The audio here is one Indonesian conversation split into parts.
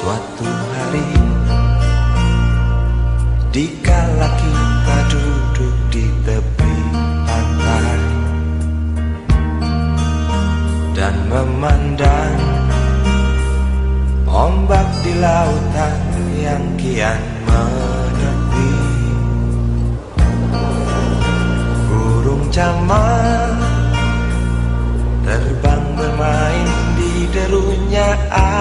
Suatu hari, dikala kita duduk di tepi pantai dan memandang ombak di lautan yang kian menepi, burung camar terbang bermain di derunya air.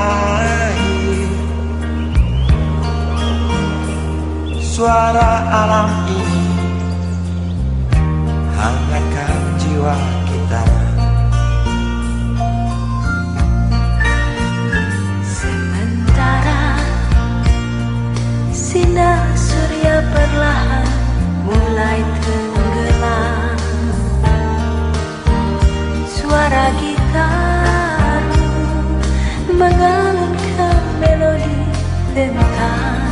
Suara alam ini hangatkan jiwa kita. Sementara sinar surya perlahan mulai tenggelam, suara gitar mengalunkan melodi tentang